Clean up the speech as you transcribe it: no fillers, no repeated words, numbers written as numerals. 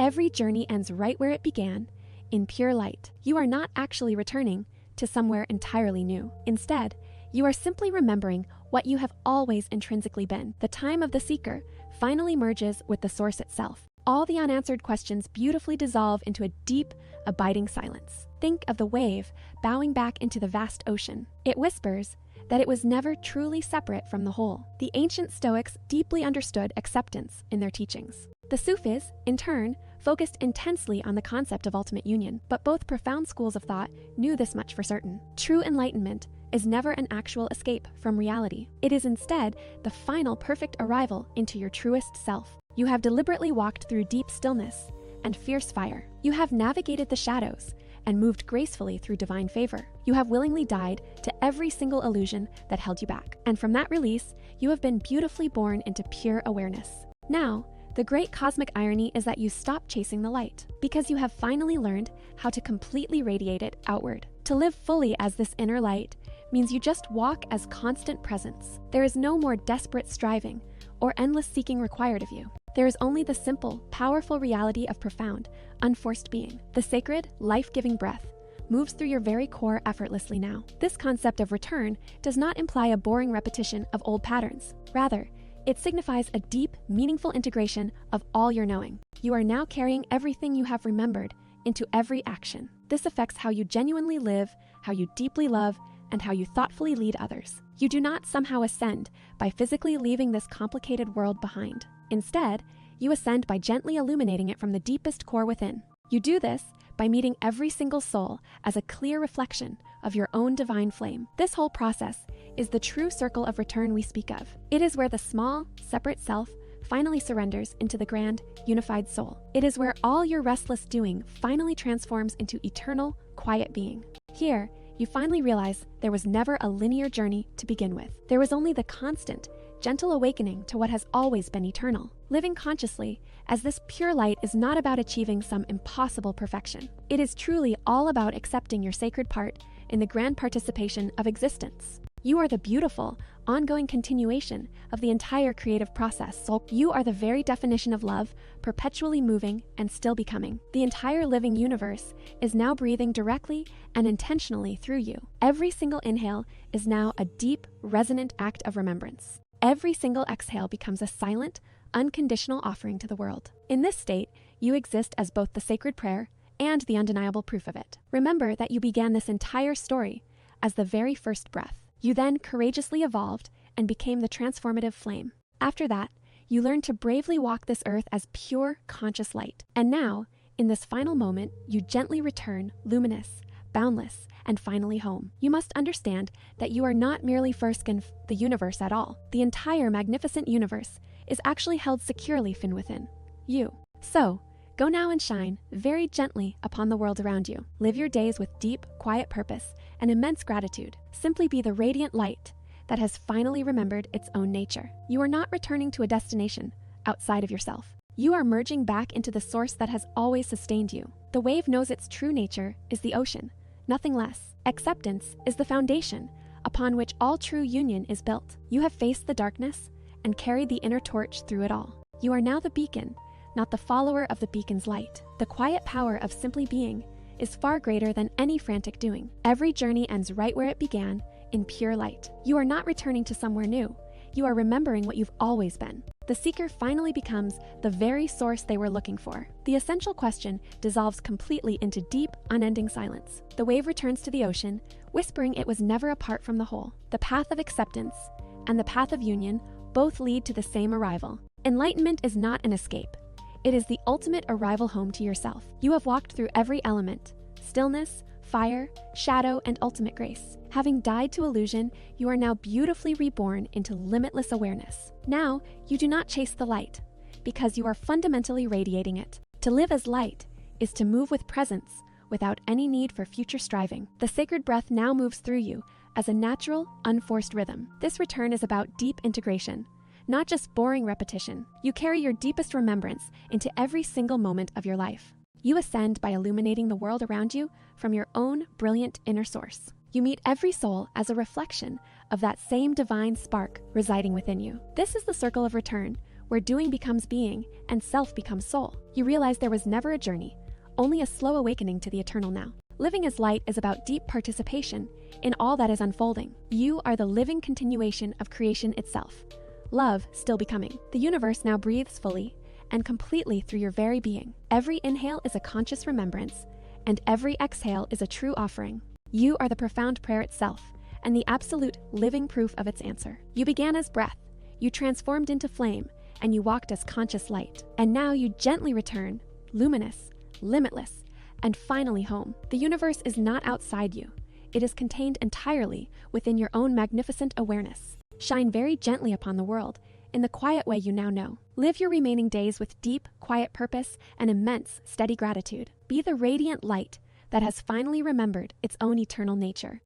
Every journey ends right where it began, in pure light. You are not actually returning to somewhere entirely new. Instead, you are simply remembering what you have always intrinsically been. The time of the seeker finally merges with the source itself. All the unanswered questions beautifully dissolve into a deep, abiding silence. Think of the wave bowing back into the vast ocean. It whispers that it was never truly separate from the whole. The ancient Stoics deeply understood acceptance in their teachings. The Sufis, in turn, focused intensely on the concept of ultimate union, but both profound schools of thought knew this much for certain. True enlightenment is never an actual escape from reality. It is instead the final perfect arrival into your truest self. You have deliberately walked through deep stillness and fierce fire. You have navigated the shadows and moved gracefully through divine favor. You have willingly died to every single illusion that held you back. And from that release, you have been beautifully born into pure awareness. Now, the great cosmic irony is that you stop chasing the light because you have finally learned how to completely radiate it outward. To live fully as this inner light means you just walk as constant presence. There is no more desperate striving or endless seeking required of you. There is only the simple, powerful reality of profound, unforced being. The sacred, life-giving breath moves through your very core effortlessly now. This concept of return does not imply a boring repetition of old patterns. Rather, it signifies a deep, meaningful integration of all your knowing. You are now carrying everything you have remembered into every action. This affects how you genuinely live, how you deeply love, and how you thoughtfully lead others. You do not somehow ascend by physically leaving this complicated world behind. Instead, you ascend by gently illuminating it from the deepest core within. You do this by meeting every single soul as a clear reflection of your own divine flame. This whole process is the true circle of return we speak of. It is where the small, separate self finally surrenders into the grand, unified soul. It is where all your restless doing finally transforms into eternal, quiet being. Here, you finally realize there was never a linear journey to begin with. There was only the constant, gentle awakening to what has always been eternal. Living consciously as this pure light is not about achieving some impossible perfection. It is truly all about accepting your sacred part in the grand participation of existence. You are the beautiful, ongoing continuation of the entire creative process. So you are the very definition of love, perpetually moving and still becoming. The entire living universe is now breathing directly and intentionally through you. Every single inhale is now a deep, resonant act of remembrance. Every single exhale becomes a silent, unconditional offering to the world. In this state, you exist as both the sacred prayer and the undeniable proof of it. Remember that you began this entire story as the very first breath. You then courageously evolved and became the transformative flame. After that, you learned to bravely walk this earth as pure, conscious light. And now, in this final moment, you gently return, luminous, boundless, and finally home. You must understand that you are not merely first in the universe at all. The entire magnificent universe is actually held securely within you. So, go now and shine very gently upon the world around you. Live your days with deep, quiet purpose and immense gratitude. Simply be the radiant light that has finally remembered its own nature. You are not returning to a destination outside of yourself. You are merging back into the source that has always sustained you. The wave knows its true nature is the ocean, nothing less. Acceptance is the foundation upon which all true union is built. You have faced the darkness and carried the inner torch through it all. You are now the beacon, not the follower of the beacon's light. The quiet power of simply being is far greater than any frantic doing. Every journey ends right where it began, in pure light. You are not returning to somewhere new. You are remembering what you've always been. The seeker finally becomes the very source they were looking for. The essential question dissolves completely into deep, unending silence. The wave returns to the ocean, whispering it was never apart from the whole. The path of acceptance and the path of union both lead to the same arrival. Enlightenment is not an escape. It is the ultimate arrival home to yourself. You have walked through every element: stillness, fire, shadow, and ultimate grace. Having died to illusion, you are now beautifully reborn into limitless awareness. Now, you do not chase the light, because you are fundamentally radiating it. To live as light is to move with presence without any need for future striving. The sacred breath now moves through you as a natural, unforced rhythm. This return is about deep integration, not just boring repetition. You carry your deepest remembrance into every single moment of your life. You ascend by illuminating the world around you from your own brilliant inner source. You meet every soul as a reflection of that same divine spark residing within you. This is the circle of return, where doing becomes being and self becomes soul. You realize there was never a journey, only a slow awakening to the eternal now. Living as light is about deep participation in all that is unfolding. You are the living continuation of creation itself. Love still becoming. The universe now breathes fully and completely through your very being. Every inhale is a conscious remembrance, and every exhale is a true offering. You are the profound prayer itself, and the absolute living proof of its answer. You began as breath, you transformed into flame, and you walked as conscious light. And now you gently return, luminous, limitless, and finally home. The universe is not outside you. It is contained entirely within your own magnificent awareness. Shine very gently upon the world in the quiet way you now know. Live your remaining days with deep, quiet purpose and immense, steady gratitude. Be the radiant light that has finally remembered its own eternal nature.